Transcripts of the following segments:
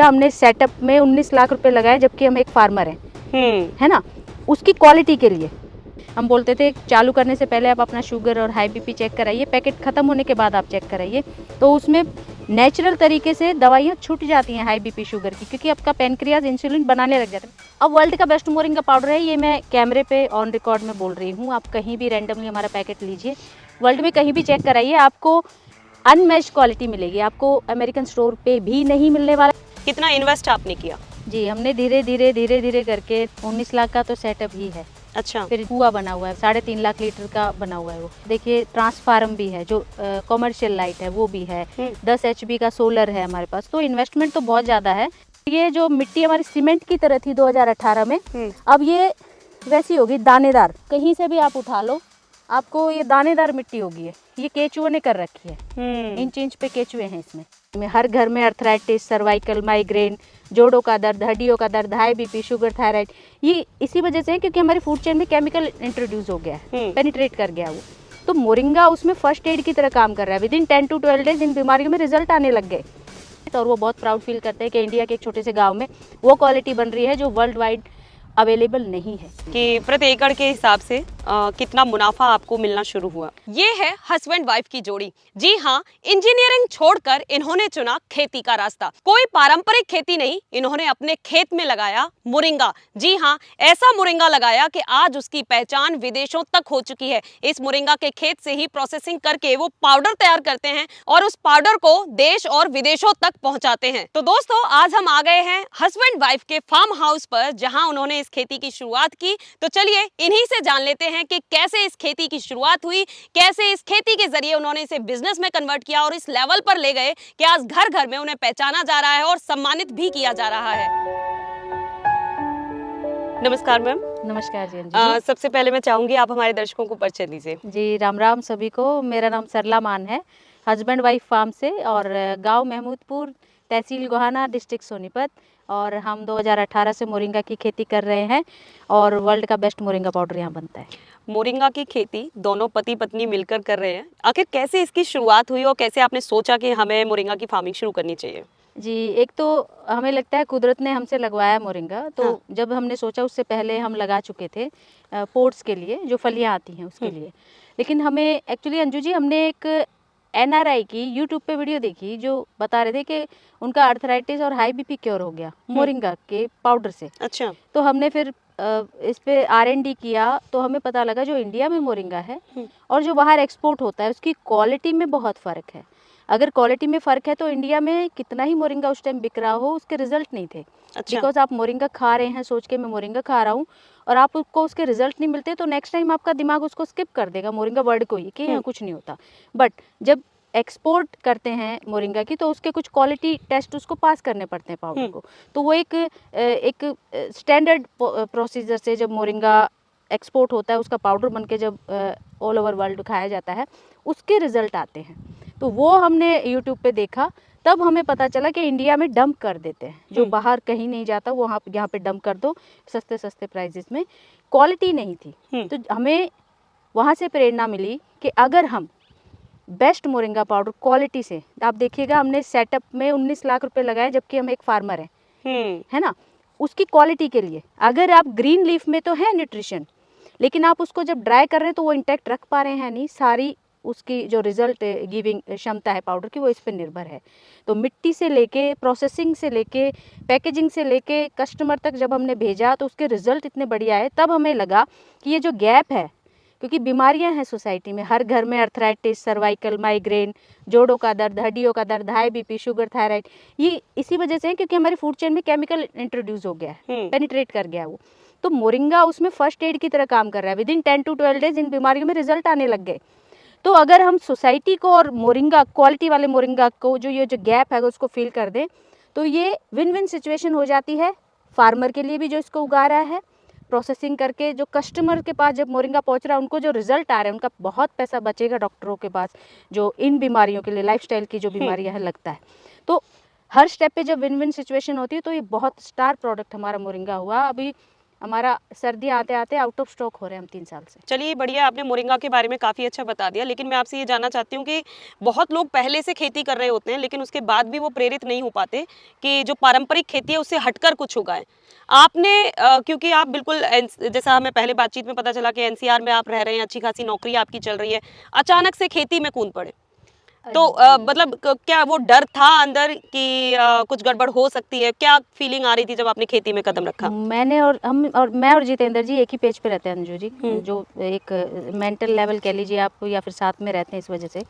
हमने सेटअप में 19 लाख रुपए लगाए, जबकि हम एक फार्मर हैं, है ना। उसकी क्वालिटी के लिए हम बोलते थे चालू करने से पहले आप अपना शुगर और हाई बीपी चेक कराइए, पैकेट खत्म होने के बाद आप चेक कराइए। तो उसमें नेचुरल तरीके से दवाइयाँ छूट जाती हैं हाई बीपी शुगर की, क्योंकि आपका पेनक्रियाज इंसुलिन बनाने लग जाता है। अब वर्ल्ड का बेस्ट मोरिंगा पाउडर है, ये मैं कैमरे पे ऑन रिकॉर्ड में बोल रही हूँ। आप कहीं भी रैंडमली हमारा पैकेट लीजिए, वर्ल्ड में कहीं भी चेक कराइए, आपको अनमैच्ड क्वालिटी मिलेगी। आपको अमेरिकन स्टोर पे भी नहीं मिलने वाला। कितना इन्वेस्ट आपने किया? जी, हमने धीरे धीरे करके 19 लाख का तो सेटअप ही है। अच्छा। फिर कुआं बना हुआ है, 3.5 लाख लीटर का बना हुआ है वो। देखिए ट्रांसफार्म भी है, जो कॉमर्शियल लाइट है वो भी है, 10 HP का सोलर है हमारे पास। तो इन्वेस्टमेंट तो बहुत ज़्यादा है। ये जो मिट्टी हमारी सीमेंट की तरह थी 2018 में, अब ये वैसी होगी दानेदार। कहीं से भी आप उठा लो, आपको ये दानेदार मिट्टी होगी। ये केचुओं ने कर रखी है, इंच इंच पे केचुए हैं इसमें। हर घर में अर्थराइटिस, सर्वाइकल, माइग्रेन, जोड़ों का दर्द, हड्डियों का दर्द, हाई बीपी, शुगर, थायराइड, ये इसी वजह से है क्योंकि हमारी फूड चेन में केमिकल इंट्रोड्यूस हो गया है, पेनिट्रेट कर गया वो। तो मोरिंगा उसमें फर्स्ट एड की तरह काम कर रहा है। विदिन 10 to 12 डेज इन बीमारियों में रिजल्ट आने लग गए। और वो बहुत प्राउड फील करते हैं कि इंडिया के एक छोटे से गाँव में वो क्वालिटी बन रही है जो वर्ल्ड वाइड अवेलेबल नहीं है। कि प्रति एकड़ के हिसाब से कितना मुनाफा आपको मिलना शुरू हुआ? ये है हस्बैंड वाइफ की जोड़ी। जी हाँ, इंजीनियरिंग छोड़कर इन्होंने चुना खेती का रास्ता। कोई पारंपरिक खेती नहीं, इन्होंने अपने खेत में लगाया मोरिंगा। जी हाँ, ऐसा मोरिंगा लगाया कि आज उसकी पहचान विदेशों तक हो चुकी है। इस मोरिंगा के खेत से ही प्रोसेसिंग करके वो पाउडर तैयार करते हैं और उस पाउडर को देश और विदेशों तक पहुंचाते हैं। तो दोस्तों, आज हम आ गए हैं हस्बैंड वाइफ के फार्म हाउस पर, जहां उन्होंने इस खेती की शुरुआत की। तो चलिए इन्हीं से जान लेते हैं कि कैसे इस खेती की शुरुआत हुई, कैसे इस खेती के जरिए उन्होंने इसे बिजनेस में कन्वर्ट किया और इस लेवल पर ले गए कि आज घर घर में उन्हें पहचाना जा रहा है और सम्मानित भी किया जा रहा है। नमस्कार मैम। नमस्कार जी। जी, सबसे पहले मैं चाहूंगी आप हमारे दर्शकों को परिचय दीजिए। जी राम राम सभी को। मेरा नाम सरला मान है, हस्बैंड वाइफ फार्म से, और गांव महमूदपुर, तहसील गोहाना, डिस्ट्रिक्ट सोनीपत। और हम 2018 से मोरिंगा की खेती कर रहे हैं और वर्ल्ड का बेस्ट मोरिंगा पाउडर यहाँ बनता है। मोरिंगा की खेती दोनों पति पत्नी मिलकर कर रहे हैं। आखिर कैसे इसकी शुरुआत हुई और कैसे आपने सोचा कि हमें मोरिंगा की फार्मिंग शुरू करनी चाहिए? जी, एक तो हमें लगता है कुदरत ने हमसे लगवाया मोरिंगा। तो हाँ। जब हमने सोचा, उससे पहले हम लगा चुके थे पोट्स के लिए, जो फलियाँ आती हैं उसके लिए। लेकिन हमें एक्चुअली अंजू जी, हमने एक NRI की यूट्यूब पे वीडियो देखी जो बता रहे थे कि उनका अर्थराइटिस और हाई बीपी क्योर हो गया मोरिंगा के पाउडर से। अच्छा। तो हमने फिर इस पे R&D किया, तो हमें पता लगा जो इंडिया में मोरिंगा है और जो बाहर एक्सपोर्ट होता है, उसकी क्वालिटी में बहुत फ़र्क है। अगर क्वालिटी में फ़र्क है तो इंडिया में कितना ही मोरिंगा उस टाइम बिक रहा हो, उसके रिजल्ट नहीं थे। अच्छा। बिकॉज आप मोरिंगा खा रहे हैं सोच के मैं मोरिंगा खा रहा हूँ, और आपको उसके रिजल्ट नहीं मिलते, तो नेक्स्ट टाइम आपका दिमाग उसको स्किप कर देगा, मोरिंगा वर्ड को ही, कि यहाँ कुछ नहीं होता। बट जब एक्सपोर्ट करते हैं मोरिंगा की, तो उसके कुछ क्वालिटी टेस्ट उसको पास करने पड़ते हैं पाउडर को। तो वो एक स्टैंडर्ड प्रोसीजर से जब मोरिंगा एक्सपोर्ट होता है, उसका पाउडर बन के जब ऑल ओवर वर्ल्ड खाया जाता है, उसके रिजल्ट आते हैं। तो वो हमने यूट्यूब पे देखा, तब हमें पता चला कि इंडिया में डंप कर देते हैं, जो बाहर कहीं नहीं जाता वो यहाँ पे डंप कर दो सस्ते सस्ते प्राइजेस में। क्वालिटी नहीं थी, तो हमें वहाँ से प्रेरणा मिली कि अगर हम बेस्ट मोरिंगा पाउडर क्वालिटी से, आप देखिएगा हमने सेटअप में 19 लाख रुपए लगाए, जबकि हम एक फार्मर हैं, है ना। उसकी क्वालिटी के लिए, अगर आप ग्रीन लीफ में तो है न्यूट्रिशन, लेकिन आप उसको जब ड्राई कर रहे हैं तो वो इंटैक्ट रख पा रहे हैं नहीं, सारी उसकी जो रिजल्ट गिविंग क्षमता है पाउडर की, वो इस पर निर्भर है। तो मिट्टी से लेके, प्रोसेसिंग से लेके, पैकेजिंग से लेके कस्टमर तक जब हमने भेजा, तो उसके रिजल्ट इतने बढ़िया आए। तब हमें लगा कि ये जो गैप है, क्योंकि बीमारियां हैं सोसाइटी में, हर घर में अर्थराइटिस, सर्वाइकल, माइग्रेन, जोड़ों का दर्द, हड्डियों का दर्द, हाई बीपी, शुगर, थायराइड, ये इसी वजह से है क्योंकि हमारी फूड चेन में केमिकल इंट्रोड्यूस हो गया है, पेनिट्रेट कर गया वो। तो मोरिंगा उसमें फर्स्ट एड की तरह काम कर रहा है। विदिन 10 to 12 डेज इन बीमारियों में रिजल्ट आने लग गए। तो अगर हम सोसाइटी को और मोरिंगा, क्वालिटी वाले मोरिंगा को, जो ये जो गैप है उसको फिल कर दें, तो ये विन विन सिचुएशन हो जाती है फार्मर के लिए भी जो इसको उगा रहा है, प्रोसेसिंग करके जो कस्टमर के पास जब मोरिंगा पहुंच रहा है, उनको जो रिजल्ट आ रहे हैं, उनका बहुत पैसा बचेगा डॉक्टरों के पास, जो इन बीमारियों के लिए, लाइफस्टाइल की जो बीमारियां हैं, लगता है। तो हर स्टेप पे जब विन विन सिचुएशन होती है, तो ये बहुत स्टार प्रोडक्ट हमारा मोरिंगा हुआ। अभी हमारा सर्दी आते आते आउट ऑफ स्टॉक हो रहे हैं हम 3 साल से। चलिए बढ़िया, आपने मोरिंगा के बारे में काफ़ी अच्छा बता दिया, लेकिन मैं आपसे ये जानना चाहती हूँ कि बहुत लोग पहले से खेती कर रहे होते हैं लेकिन उसके बाद भी वो प्रेरित नहीं हो पाते कि जो पारंपरिक खेती है उससे हटकर कुछ उगाएं। आपने क्योंकि आप बिल्कुल जैसा हमें पहले बातचीत में पता चला कि एनसीआर में आप रह रहे हैं, अच्छी खासी नौकरी आपकी चल रही है, अचानक से खेती में कूद पड़े। तो जी। मतलब क्या वो डर था अंदर कि कुछ गड़बड़ हो सकती है? क्या फीलिंग आ रही थी जब आपने खेती में कदम रखा? मैंने और हम और मैं और जितेंद्र जी एक ही पेज पे रहते हैं अंजू जी, जो एक मेंटल लेवल कह लीजिए आप या फिर साथ में रहते हैं, इस वजह से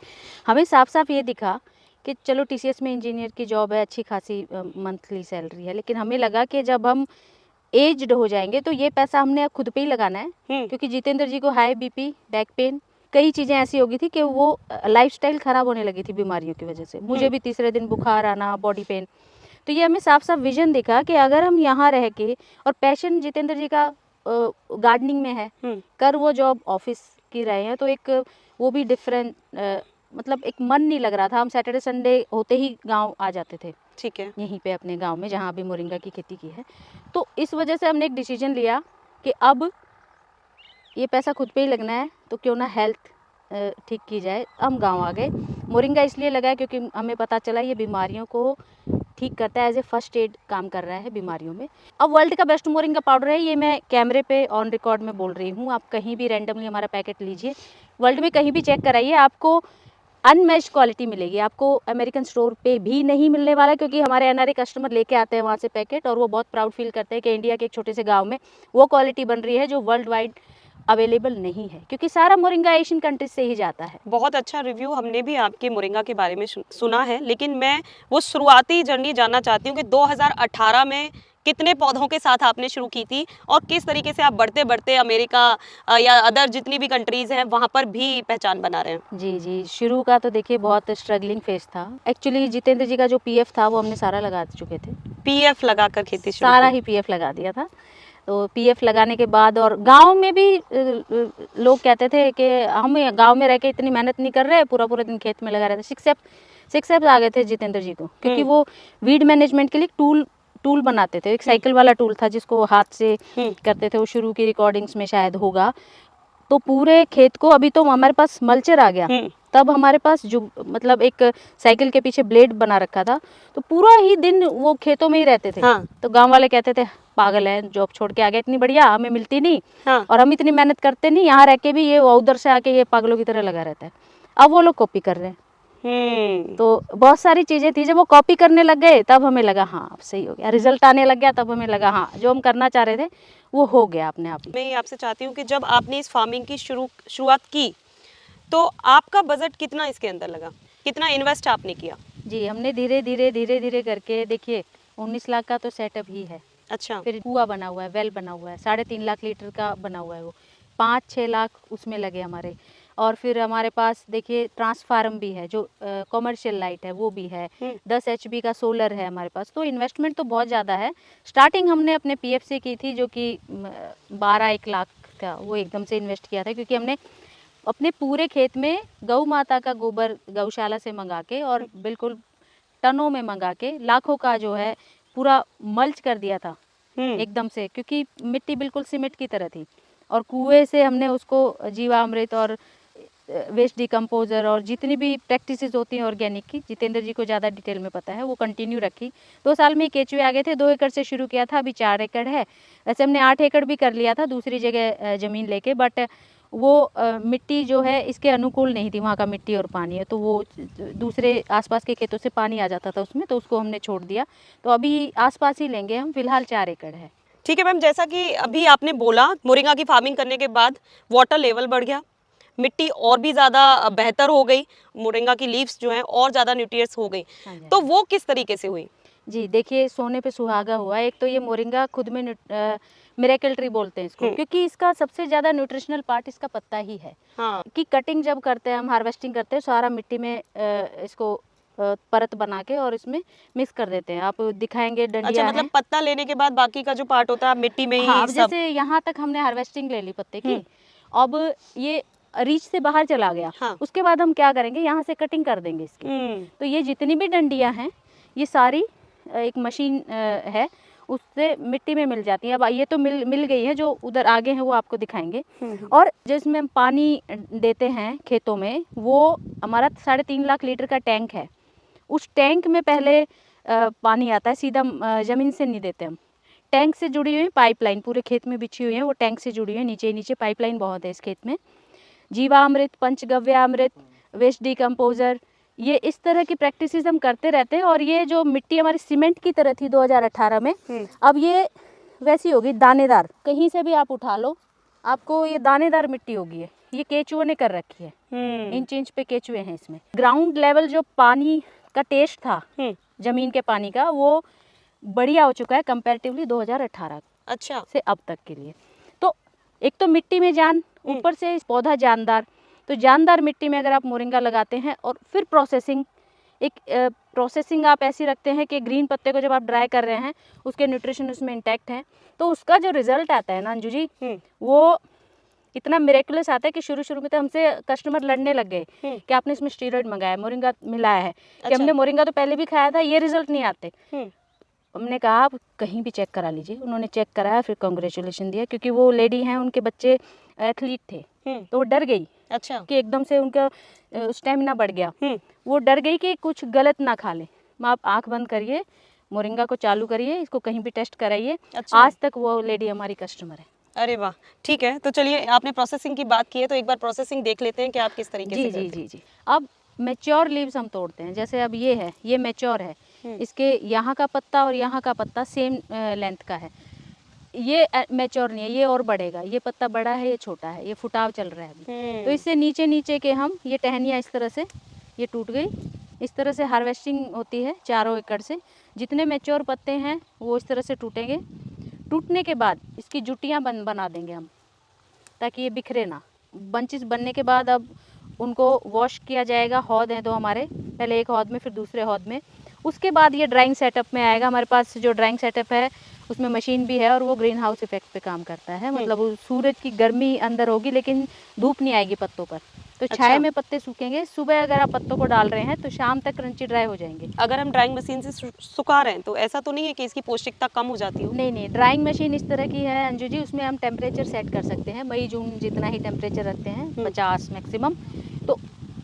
हमें साफ साफ ये दिखा कि चलो टीसीएस में इंजीनियर की जॉब है, अच्छी खासी मंथली सैलरी है, लेकिन हमें लगा कि जब हम एज्ड हो जाएंगे तो ये पैसा हमने खुद पे ही लगाना है, क्योंकि जितेंद्र जी को हाई बीपी, बैक पेन, कई चीज़ें ऐसी हो गई थी कि वो लाइफस्टाइल ख़राब होने लगी थी बीमारियों की वजह से। मुझे भी तीसरे दिन बुखार आना, बॉडी पेन। तो ये हमें साफ साफ विजन दिखा कि अगर हम यहाँ रह के, और पैशन जितेंद्र जी का गार्डनिंग में है, कर वो जॉब ऑफिस की रहे हैं, तो एक वो भी डिफरेंट, मतलब एक मन नहीं लग रहा था। हम सैटरडे संडे होते ही गांव आ जाते थे, ठीक है। यहीं पे अपने गांव में जहाँ अभी मोरिंगा की खेती की है। तो इस वजह से हमने एक डिसीजन लिया कि अब ये पैसा खुद पे ही लगना है, तो क्यों ना हेल्थ ठीक की जाए। हम गांव आ गए। मोरिंगा इसलिए लगाया क्योंकि हमें पता चला ये बीमारियों को ठीक करता है, एज ए फर्स्ट एड काम कर रहा है बीमारियों में। अब वर्ल्ड का बेस्ट मोरिंगा पाउडर है, ये मैं कैमरे पे ऑन रिकॉर्ड में बोल रही हूँ। आप कहीं भी रैंडमली हमारा पैकेट लीजिए, वर्ल्ड में कहीं भी चेक कराइए, आपको अनमैच्ड क्वालिटी मिलेगी। आपको अमेरिकन स्टोर पे भी नहीं मिलने वाला, क्योंकि हमारे एनआरए कस्टमर लेके आते हैं वहाँ से पैकेट, और वो बहुत प्राउड फील करते हैं कि इंडिया के एक छोटे से गाँव में वो क्वालिटी बन रही है जो वर्ल्ड वाइड अवेलेबल नहीं है, क्योंकि सारा मोरिंगा एशियन कंट्रीज से ही जाता है। बहुत अच्छा रिव्यू हमने भी आपके मोरिंगा के बारे में सुना है, लेकिन मैं वो शुरुआती जर्नी जानना चाहती हूँ कि 2018 में कितने पौधों के साथ आपने शुरू की थी और किस तरीके से आप बढ़ते बढ़ते अमेरिका या अदर जितनी भी कंट्रीज हैं वहाँ पर भी पहचान बना रहे हैं। जी जी, शुरू का तो देखिए बहुत स्ट्रगलिंग फेज था। एक्चुअली जितेंद्र जी का जो पीएफ था वो हमने सारा लगा चुके थे, पीएफ लगाकर खेती शुरू सारा की। ही पीएफ लगा दिया था। तो पीएफ लगाने के बाद, और गांव में भी लोग कहते थे कि हम गांव में रह के इतनी मेहनत नहीं कर रहे, पूरा पूरा दिन खेत में लगा रहते। सिक्स एप्स आ गए थे जितेंद्र जी को, क्योंकि वो वीड मैनेजमेंट के लिए टूल बनाते थे। एक साइकिल वाला टूल था जिसको हाथ से करते थे, वो शुरू की रिकॉर्डिंग्स में शायद होगा। तो पूरे खेत को, अभी तो हमारे पास मल्चर आ गया, तब हमारे पास जो मतलब एक साइकिल के पीछे ब्लेड बना रखा था, तो पूरा ही दिन वो खेतों में ही रहते थे। तो गांव वाले कहते थे पागल है, जॉब छोड़ के आ गया, इतनी बढ़िया हमें मिलती नहीं, और हम इतनी मेहनत करते नहीं, यहाँ रह के भी ये उधर से आके ये पागलों की तरह लगा रहता है। अब वो लोग कॉपी कर रहे हैं। तो बहुत सारी चीजें थी, जब वो कॉपी करने लग गए तब हमें लगा हाँ अब सही हो गया, रिजल्ट आने लग गया, तब हमें लगा हाँ जो हम करना चाह रहे थे वो हो गया अपने आप ही। मैं ये आपसे चाहती हूँ कि जब आपने इस फार्मिंग की शुरुआत की तो आपका बजट कितना इसके अंदर लगा, कितना इन्वेस्ट आपने किया? जी, हमने धीरे धीरे करके, देखिए 19 लाख का तो सेटअप ही है। अच्छा। फिर कुआं बना हुआ है, वेल बना हुआ है, 3.5 लाख लीटर का बना हुआ है वो, 5-6 लाख उसमें लगे हमारे। और फिर हमारे पास देखिए ट्रांसफार्म भी है, जो कॉमर्शियल लाइट है वो भी है, 10 HP का सोलर है हमारे पास। तो इन्वेस्टमेंट तो बहुत ज़्यादा है। स्टार्टिंग हमने अपने पीएफ से की थी, जो कि 12-1 लाख था, वो एकदम से इन्वेस्ट किया था, क्योंकि हमने अपने पूरे खेत में गौ माता का गोबर गौशाला से मंगा के, और बिल्कुल टनों में मंगा के, लाखों का जो है पूरा मल्च कर दिया था एकदम से, क्योंकि मिट्टी बिल्कुल सीमेंट की तरह थी। और कुएं से हमने उसको जीवामृत और वेस्ट डिकम्पोजर और जितनी भी प्रैक्टिसेस होती हैं ऑर्गेनिक की, जितेंद्र जी को ज़्यादा डिटेल में पता है, वो कंटिन्यू रखी। 2 साल में केचुए आ गए थे। 2 एकड़ से शुरू किया था, अभी 4 एकड़ है। वैसे हमने 8 एकड़ भी कर लिया था दूसरी जगह ज़मीन लेके, बट वो मिट्टी जो है इसके अनुकूल नहीं थी, वहाँ का मिट्टी और पानी है, तो वो दूसरे आसपास के खेतों से पानी आ जाता था उसमें, तो उसको हमने छोड़ दिया। तो अभी आसपास ही लेंगे हम, फिलहाल 4 एकड़ है। ठीक है मैम, जैसा कि अभी आपने बोला मोरिंगा की फार्मिंग करने के बाद वाटर लेवल बढ़ गया, मिट्टी और भी ज़्यादा बेहतर हो गई, मोरिंगा की लीव्स जो हैं और ज़्यादा न्यूट्रिएंट्स हो गई। तो वो किस तरीके से हुई? जी देखिए, सोने पे सुहागा हुआ। एक तो ये मोरिंगा खुद में मिरेकल ट्री बोलते हैं इसको, क्योंकि इसका सबसे ज़्यादा न्यूट्रिशनल पार्ट इसका पत्ता ही है। कि कटिंग जब करते हैं हम, हार्वेस्टिंग करते हैं, सारा मिट्टी में इसको परत बना के और इसमें मिक्स कर देते हैं। आप दिखाएंगे डंडिया। अच्छा, मतलब पत्ता लेने के बाद बाकी का जो पार्ट होता है मिट्टी में ही हाँ, अब सब। जैसे यहाँ तक हमने हार्वेस्टिंग ले ली पत्ते की, अब ये रीच से बाहर चला गया। उसके बाद हम क्या करेंगे, यहाँ से कटिंग कर देंगे इसकी। तो ये जितनी भी डंडियाँ हैं, ये सारी एक मशीन है, उससे मिट्टी में मिल जाती है। अब ये तो मिल गई है, जो उधर आगे है वो आपको दिखाएंगे। और जिसमें हम पानी देते हैं खेतों में, वो हमारा 3.5 लाख लीटर का टैंक है। उस टैंक में पहले पानी आता है, सीधा ज़मीन से नहीं देते हम। टैंक से जुड़ी हुई पाइपलाइन पूरे खेत में बिछी हुई है, वो टैंक से जुड़ी हुई है। नीचे नीचे पाइपलाइन बहुत है इस खेत में। जीवामृत, पंचगव्यामृत, वेस्ट डिकम्पोजर, ये इस तरह की प्रैक्टिसेस हम करते रहते हैं। और ये जो मिट्टी हमारी सीमेंट की तरह थी 2018 में, अब ये वैसी होगी दानेदार। कहीं से भी आप उठा लो, आपको ये दानेदार मिट्टी होगी। ये केचुओं ने कर रखी है, इंच इंच पे केचुए हैं इसमें। ग्राउंड लेवल जो पानी का टेस्ट था जमीन के पानी का, वो बढ़िया हो चुका है कंपैरेटिवली 2018 अच्छा से अब तक के लिए। तो एक तो मिट्टी में जान, ऊपर से पौधा जानदार। तो जानदार मिट्टी में अगर आप मोरिंगा लगाते हैं और फिर प्रोसेसिंग, एक प्रोसेसिंग आप ऐसी रखते हैं कि ग्रीन पत्ते को जब आप ड्राई कर रहे हैं, उसके न्यूट्रिशन उसमें इंटैक्ट हैं, तो उसका जो रिजल्ट आता है ना अंजू जी, वो इतना मिरेकुलस आता है कि शुरू शुरू में तो हमसे कस्टमर लड़ने लग गए कि आपने इसमें स्टीरॉइड मंगाया, मोरिंगा मिलाया है। कि हमने मोरिंगा तो पहले भी खाया था, ये रिजल्ट नहीं आते। हमने कहा आप कहीं भी चेक करा लीजिए। उन्होंने चेक कराया, फिर कांग्रेचुलेशन दिया, क्योंकि वो लेडी हैं, उनके बच्चे एथलीट थे, तो वो डर गई अच्छा कि एकदम से उनका स्टेमिना बढ़ गया। वो डर गई कि कुछ गलत ना खा ले। आप आंख बंद करिए, मोरिंगा को चालू करिए, इसको कहीं भी टेस्ट कराइए। अच्छा। आज तक वो लेडी हमारी कस्टमर है। अरे वाह, ठीक है। तो चलिए, आपने प्रोसेसिंग की बात की है, तो एक बार प्रोसेसिंग देख लेते हैं कि आप किस तरीके से करते हैं। जी। अब मैच्योर लीव्स हम तोड़ते हैं। जैसे अब ये है, ये मैच्योर है, इसके यहाँ का पत्ता और यहाँ का पत्ता सेम लेंथ का है। ये मैच्योर नहीं है, ये और बढ़ेगा। ये पत्ता बड़ा है, ये छोटा है, ये फुटाव चल रहा है अभी। तो इससे नीचे नीचे के हम ये टहनियाँ इस तरह से, ये टूट गई, इस तरह से हार्वेस्टिंग होती है 4 एकड़ से। जितने मैच्योर पत्ते हैं वो इस तरह से टूटेंगे। टूटने के बाद इसकी जुटियाँ बना देंगे हम, ताकि ये बिखरे ना। बंचेस बनने के बाद अब उनको वॉश किया जाएगा। हौद हैं 2 हमारे, पहले एक हौद में फिर दूसरे हौद में। उसके बाद ये ड्राइंग सेटअप में आएगा। हमारे पास जो ड्राइंग सेटअप है उसमें मशीन भी है, और वो ग्रीन हाउस इफेक्ट पे काम करता है। मतलब वो सूरज की गर्मी अंदर होगी, लेकिन धूप नहीं आएगी पत्तों पर, तो छाया में पत्ते सूखेंगे। सुबह अगर आप पत्तों को डाल रहे हैं तो शाम तक क्रंची ड्राई हो जाएंगे। अगर हम ड्राइंग मशीन से सुखा रहे हैं तो ऐसा तो नहीं है कि इसकी पौष्टिकता कम हो जाती हो? नहीं, ड्राइंग मशीन इस तरह की है अंजू जी, उसमें हम टेम्परेचर सेट कर सकते हैं। मई जून जितना ही टेम्परेचर रखते हैं, 50 मैक्सिमम। तो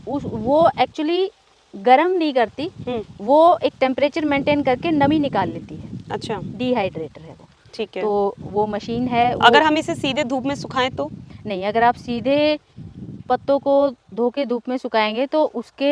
वो एक्चुअली गर्म नहीं करती, वो एक टेम्परेचर मेंटेन करके नमी निकाल लेती है। अच्छा, डिहाइड्रेटर है वो। ठीक है। तो वो मशीन है। अगर हम इसे सीधे धूप में सुखाएं तो? नहीं, अगर आप सीधे पत्तों को धो के धूप में सुखाएंगे तो उसके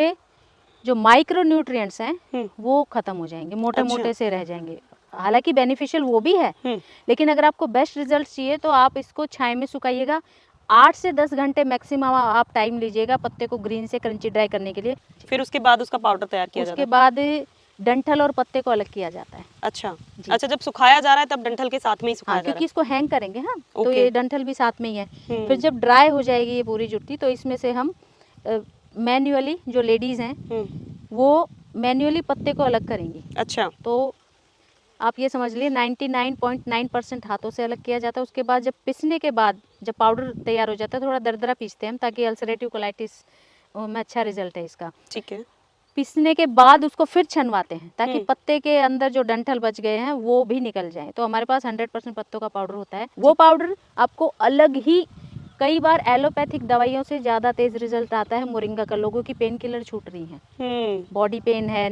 जो माइक्रो न्यूट्रिएंट्स हैं वो खत्म हो जाएंगे, मोटे मोटे से रह जाएंगे। हालांकि बेनिफिशियल वो भी है, लेकिन अगर आपको बेस्ट रिजल्ट चाहिए तो आप इसको छाया में सुखाइएगा। 8 से 10 घंटे मैक्सिमम आप टाइम लीजिएगा पत्ते को ग्रीन से क्रंची ड्राई करने के लिए। फिर उसके बाद उसका पाउडर तैयार किया जाता उसके बाद डंठल और पत्ते को अलग किया जाता है। अच्छा अच्छा, जब सुखाया जा रहा है तब डंठल के साथ में ही सुखाया जा रहा क्योंकि इसको हैंग करेंगे हाँ, तो ओके। ये डंठल भी साथ में ही है। फिर जब ड्राई हो जाएगी ये पूरी जुट्टी, तो इसमें से हम मैन्युअली, जो लेडीज़ हैं वो मैन्युअली पत्ते को अलग करेंगी। अच्छा, तो आप ये समझ लिए 99.9% हाथों से अलग किया जाता है। उसके बाद जब पिसने के बाद जब पाउडर तैयार हो जाता है, थोड़ा दरदरा पीसते हैं हम, ताकि अल्सरेटिव कोलाइटिस में अच्छा रिजल्ट है इसका। ठीक है। पीसने के बाद उसको फिर छनवाते हैं, ताकि पत्ते के अंदर जो डंठल बच गए हैं वो भी निकल जाए। तो हमारे पास 100% पत्तों का पाउडर होता है। वो पाउडर आपको अलग ही, कई बार एलोपैथिक दवाइयों से ज़्यादा तेज रिजल्ट आता है मोरिंगा का। लोगों की पेन किलर छूट रही हैं, बॉडी पेन है,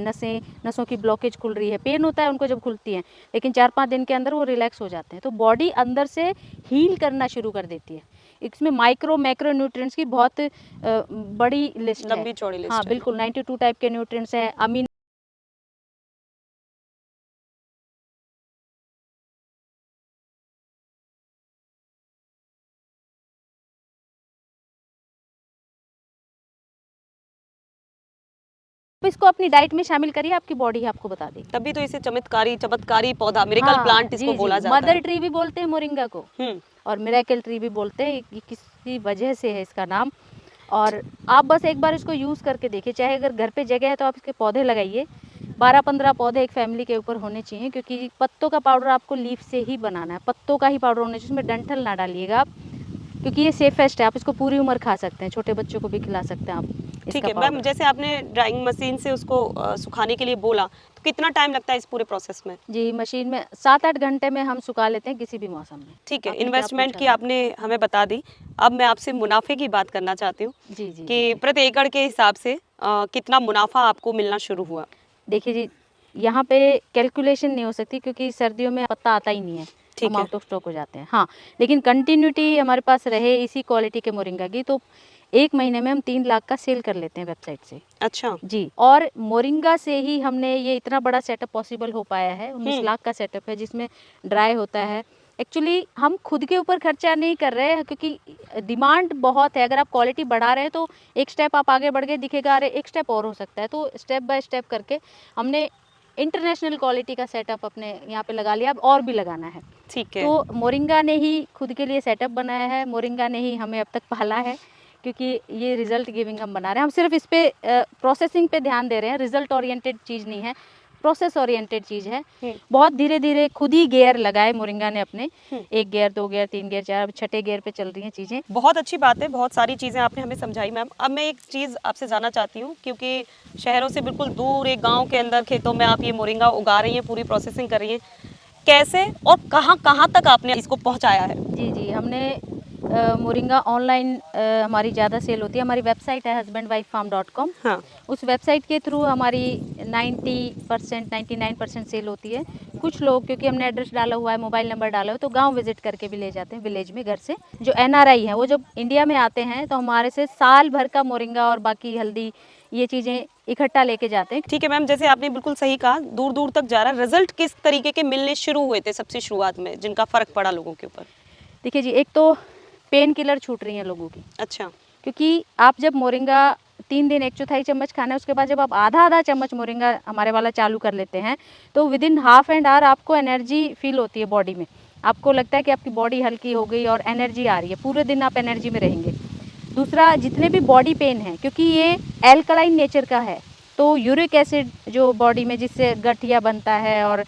नसों की ब्लॉकेज खुल रही है, पेन होता है उनको जब खुलती हैं, लेकिन 4-5 दिन के अंदर वो रिलैक्स हो जाते हैं। तो बॉडी अंदर से हील करना शुरू कर देती है। इसमें माइक्रो मैक्रो न्यूट्रिएंट्स की बहुत बड़ी लिस्ट है, लंबी चौड़ी लिस्ट हाँ है। बिल्कुल। 92 टाइप के न्यूट्रिएंट्स हैं। अमीनो इसको अपनी डाइट में शामिल करिए, आपकी बॉडी आपको बता देगी। तभी तो इसे चमत्कारी पौधा, मिरेकल प्लांट इसको बोला जाता है। मदर ट्री भी बोलते हैं मोरिंगा को, और मिरेकल ट्री भी बोलते हैं। ये किसी वजह से है इसका नाम। और आप बस एक बार इसको यूज़ करके देखिए। चाहे अगर घर पे जगह है तो आप इसके पौधे लगाइए। 12-15 पौधे एक फैमिली के ऊपर होने चाहिए, क्योंकि पत्तों का पाउडर आपको लीफ से ही बनाना है। पत्तों का ही पाउडर होना चाहिए, इसमें डंठल ना डालिएगा आप, क्योंकि ये सेफेस्ट है। आप इसको पूरी उम्र खा सकते हैं, छोटे बच्चों को भी खिला सकते हैं आप। ठीक है मैम, जैसे आपने ड्राइंग मशीन से उसको सुखाने के लिए बोला, तो कितना टाइम लगता है इस पूरे प्रोसेस में? जी, मशीन में 7-8 घंटे में हम सुखा लेते हैं किसी भी मौसम में। ठीक है, आपने क्या इन्वेस्टमेंट पूछा की था? आपने हमें बता दी। अब मैं आपसे मुनाफे की बात करना चाहती हूँ जी, जी, कि जी। प्रति एकड़ के हिसाब से कितना मुनाफा आपको मिलना शुरू हुआ? देखिए जी, यहाँ पे कैलकुलेशन नहीं हो सकती क्योंकि सर्दियों में पत्ता आता ही नहीं है, हम ठीक है। आउट ऑफ स्टॉक हो जाते हैं। हाँ, लेकिन कंटिन्यूटी हमारे पास रहे इसी क्वालिटी के मोरिंगा की तो 1 महीने में हम 3 लाख का सेल कर लेते हैं वेबसाइट से। अच्छा। जी, और मोरिंगा से ही हमने ये इतना बड़ा सेटअप पॉसिबल हो पाया है। 19 लाख का सेटअप है जिसमें ड्राई होता है। एक्चुअली हम खुद के ऊपर खर्चा नहीं कर रहे हैं क्योंकि डिमांड बहुत है। अगर आप क्वालिटी बढ़ा रहे हैं तो एक स्टेप आप आगे बढ़ गए, दिखेगा अरे एक स्टेप और हो सकता है। तो स्टेप बाय स्टेप करके हमने इंटरनेशनल क्वालिटी का सेटअप अपने यहाँ पे लगा लिया, अब और भी लगाना है। ठीक है। तो मोरिंगा ने ही खुद के लिए सेटअप बनाया है, मोरिंगा ने ही हमें अब तक पाला है क्योंकि ये रिजल्ट गिविंग हम बना रहे हैं। हम सिर्फ इस पे प्रोसेसिंग पे ध्यान दे रहे हैं, रिजल्ट ओरिएंटेड चीज़ नहीं है, प्रोसेस ओरिएंटेड चीज़ है। बहुत धीरे धीरे खुद ही गियर लगाए मोरिंगा ने अपने, 1 गियर 2 गियर 3 गियर 4, अब छठे गियर पे चल रही हैं चीज़ें। बहुत अच्छी बात है, बहुत सारी चीज़ें आपने हमें समझाई मैम। अब मैं एक चीज़ आपसे जानना चाहती हूँ, क्योंकि शहरों से बिल्कुल दूर एक गांव के अंदर खेतों में आप ये मोरिंगा उगा रही हैं, पूरी प्रोसेसिंग कर रही हैं, कैसे और कहाँ कहाँ तक आपने इसको पहुँचाया है? जी, जी, हमने मोरिंगा ऑनलाइन हमारी ज़्यादा सेल होती है। हमारी वेबसाइट है husbandwifefarm.com। हाँ। उस वेबसाइट के थ्रू हमारी 90% 99% सेल होती है। कुछ लोग क्योंकि हमने एड्रेस डाला हुआ है, मोबाइल नंबर डाला हुआ है, तो गांव विजिट करके भी ले जाते हैं, विलेज में घर से। जो एनआरआई हैं वो जब इंडिया में आते हैं तो हमारे से साल भर का मोरिंगा और बाकी हल्दी ये चीज़ें इकट्ठा लेके जाते हैं। ठीक है मैम, जैसे आपने बिल्कुल सही कहा, दूर दूर तक जा रहा है। रिजल्ट किस तरीके के मिलने शुरू हुए थे सबसे शुरुआत में, जिनका फर्क पड़ा लोगों के ऊपर? देखिए जी, एक तो पेन किलर छूट रही हैं लोगों की, अच्छा। क्योंकि आप जब मोरिंगा 3 दिन 1/4 चम्मच खाना है, उसके बाद जब आप आधा चम्मच मोरिंगा हमारे वाला चालू कर लेते हैं तो विदिन हाफ एन आवर आपको एनर्जी फील होती है बॉडी में। आपको लगता है कि आपकी बॉडी हल्की हो गई और एनर्जी आ रही है, पूरे दिन आप एनर्जी में रहेंगे। दूसरा, जितने भी बॉडी पेन है, क्योंकि ये एल्कलाइन नेचर का है, तो यूरिक एसिड जो बॉडी में जिससे गठिया बनता है और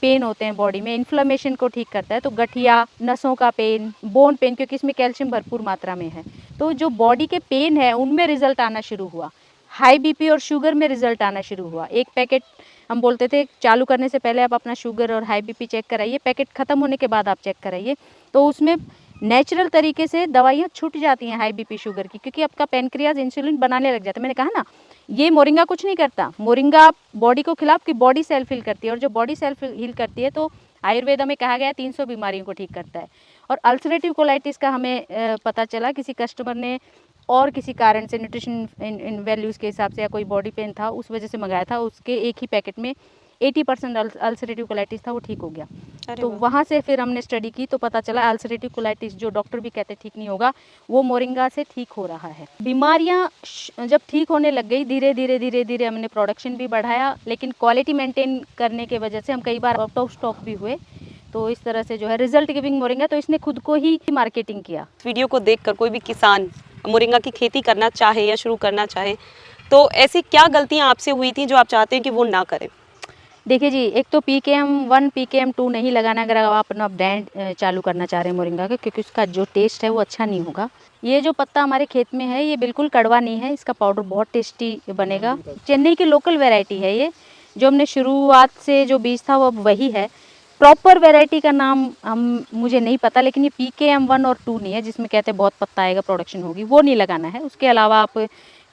पेन होते हैं बॉडी में, इन्फ्लेमेशन को ठीक करता है। तो गठिया, नसों का पेन, बोन पेन, क्योंकि इसमें कैल्शियम भरपूर मात्रा में है, तो जो बॉडी के पेन है उनमें रिजल्ट आना शुरू हुआ। हाई बीपी और शुगर में रिजल्ट आना शुरू हुआ। एक पैकेट हम बोलते थे चालू करने से पहले आप अपना शुगर और हाई बीपी चेक कराइए, पैकेट ख़त्म होने के बाद आप चेक कराइए, तो उसमें नेचुरल तरीके से दवाइयाँ छूट जाती हैं हाई बीपी शुगर की, क्योंकि आपका पेनक्रियाज इंसुलिन बनाने लग जाता है। मैंने कहा ना, ये मोरिंगा कुछ नहीं करता, मोरिंगा बॉडी को खिलाफ की बॉडी सेल्फ हील करती है, और जो बॉडी सेल्फ हील करती है तो आयुर्वेदा में कहा गया है 300 बीमारियों को ठीक करता है। और अल्सरेटिव कोलाइटिस का हमें पता चला, किसी कस्टमर ने और किसी कारण से न्यूट्रिशन इन वैल्यूज़ के हिसाब से या कोई बॉडी पेन था उस वजह से मंगाया था, उसके एक ही पैकेट में 80% अल्सरेटिव कोलाइटिस था, वो ठीक हो गया। तो वहाँ से फिर हमने स्टडी की तो पता चला अल्सरेटिव कोलाइटिस जो डॉक्टर भी कहते ठीक नहीं होगा, वो मोरिंगा से ठीक हो रहा है। बीमारियाँ जब ठीक होने लग गई, धीरे धीरे धीरे धीरे हमने प्रोडक्शन भी बढ़ाया, लेकिन क्वालिटी मेंटेन करने के वजह से हम कई बार आउट ऑफ स्टॉक भी हुए। तो इस तरह से जो है रिजल्ट गिविंग मोरिंगा, तो इसने खुद को ही मार्केटिंग किया। वीडियो को देखकर कोई भी किसान मोरिंगा की खेती करना चाहे या शुरू करना चाहे, तो ऐसी क्या गलतियां आपसे हुई थी जो आप चाहते हैं कि वो ना करें? देखिए जी, एक तो PKM1 PKM2 नहीं लगाना अगर आप अपना ब्रांड चालू करना चाह रहे हैं मोरिंगा का, क्योंकि उसका जो टेस्ट है वो अच्छा नहीं होगा। ये जो पत्ता हमारे खेत में है ये बिल्कुल कड़वा नहीं है, इसका पाउडर बहुत टेस्टी बनेगा। चेन्नई की लोकल वैरायटी है ये, जो हमने शुरुआत से जो बीज था वो अब वही है। प्रॉपर वैरायटी का नाम मुझे नहीं पता, लेकिन ये PKM1 और 2 नहीं है जिसमें कहते हैं बहुत पत्ता आएगा, प्रोडक्शन होगी, वो नहीं लगाना है। उसके अलावा आप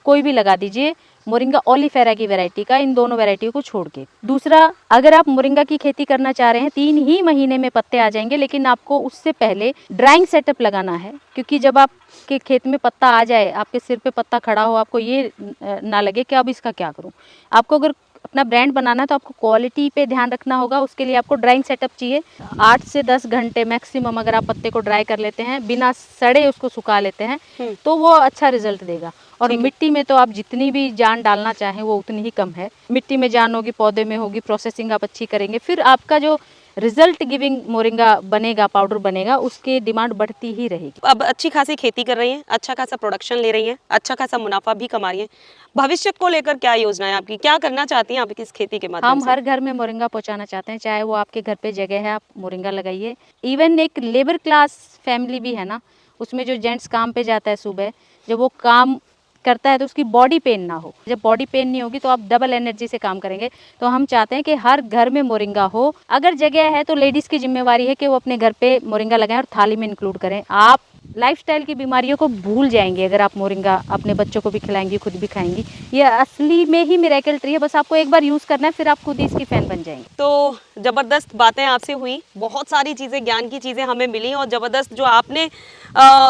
कोई भी लगा दीजिए मोरिंगा ओलिफेरा की वैरायटी का, इन दोनों वैरायटियों को छोड़ के। दूसरा, अगर आप मोरिंगा की खेती करना चाह रहे हैं, 3 ही महीने में पत्ते आ जाएंगे, लेकिन आपको उससे पहले ड्राइंग सेटअप लगाना है, क्योंकि जब आपके खेत में पत्ता आ जाए, आपके सिर पे पत्ता खड़ा हो, आपको ये ना लगे कि अब इसका क्या करूं। आपको अगर अपना ब्रांड बनाना है तो आपको क्वालिटी पे ध्यान रखना होगा, उसके लिए आपको ड्राइंग सेटअप चाहिए। 8 से 10 घंटे मैक्सिमम अगर आप पत्ते को ड्राई कर लेते हैं, बिना सड़े उसको सुखा लेते हैं, तो वो अच्छा रिजल्ट देगा। और मिट्टी में तो आप जितनी भी जान डालना चाहें वो उतनी ही कम है। मिट्टी में जान होगी, पौधे में होगी, प्रोसेसिंग आप अच्छी करेंगे, फिर आपका जो रिजल्ट गिविंग मोरिंगा बनेगा, पाउडर बनेगा, उसकी डिमांड बढ़ती ही रहेगी। अब अच्छी खासी खेती कर रही हैं, अच्छा खासा प्रोडक्शन ले रही हैं, अच्छा खासा मुनाफा भी कमा रही हैं। भविष्य को लेकर क्या योजना है आपकी, क्या करना चाहती हैं आप इस खेती के माध्यम हम से? हर घर में मोरिंगा पहुंचाना चाहते हैं, चाहे वो आपके घर पे जगह है आप मोरिंगा लगाइए। इवन एक लेबर क्लास फैमिली भी है ना, उसमें जो जेंट्स काम पे जाता है सुबह, जब वो काम करता है तो उसकी बॉडी पेन ना हो। जब बॉडी पेन नहीं होगी तो आप डबल एनर्जी से काम करेंगे। तो हम चाहते हैं कि हर घर में मोरिंगा हो। अगर जगह है तो लेडीज़ की जिम्मेवारी है कि वो अपने घर पे मोरिंगा लगाएं और थाली में इंक्लूड करें। आप लाइफस्टाइल की बीमारियों को भूल जाएंगे अगर आप मोरिंगा अपने बच्चों को भी खिलाएंगी, खुद भी खाएंगी। ये असली में ही मिरेकल ट्री है, बस आपको एक बार यूज़ करना है, फिर आप खुद ही इसकी फ़ैन बन जाएंगे। तो ज़बरदस्त बातें आपसे हुई, बहुत सारी चीज़ें, ज्ञान की चीज़ें हमें मिली, और ज़बरदस्त जो आपने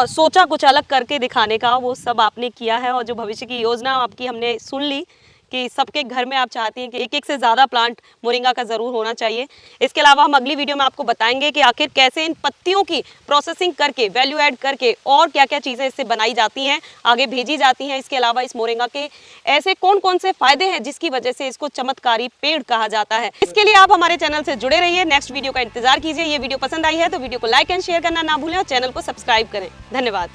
सोचा कुछ अलग करके दिखाने का, वो सब आपने किया है। और जो भविष्य की योजना आपकी हमने सुन ली कि सबके घर में आप चाहती हैं कि एक एक से ज़्यादा प्लांट मोरिंगा का ज़रूर होना चाहिए। इसके अलावा हम अगली वीडियो में आपको बताएंगे कि आखिर कैसे इन पत्तियों की प्रोसेसिंग करके, वैल्यू ऐड करके और क्या क्या चीज़ें इससे बनाई जाती हैं, आगे भेजी जाती हैं। इसके अलावा इस मोरिंगा के ऐसे कौन कौन से फ़ायदे हैं जिसकी वजह से इसको चमत्कारी पेड़ कहा जाता है। इसके लिए आप हमारे चैनल से जुड़े रहिए, नेक्स्ट वीडियो का इंतजार कीजिए। ये वीडियो पसंद आई है तो वीडियो को लाइक एंड शेयर करना ना भूलें और चैनल को सब्सक्राइब करें। धन्यवाद।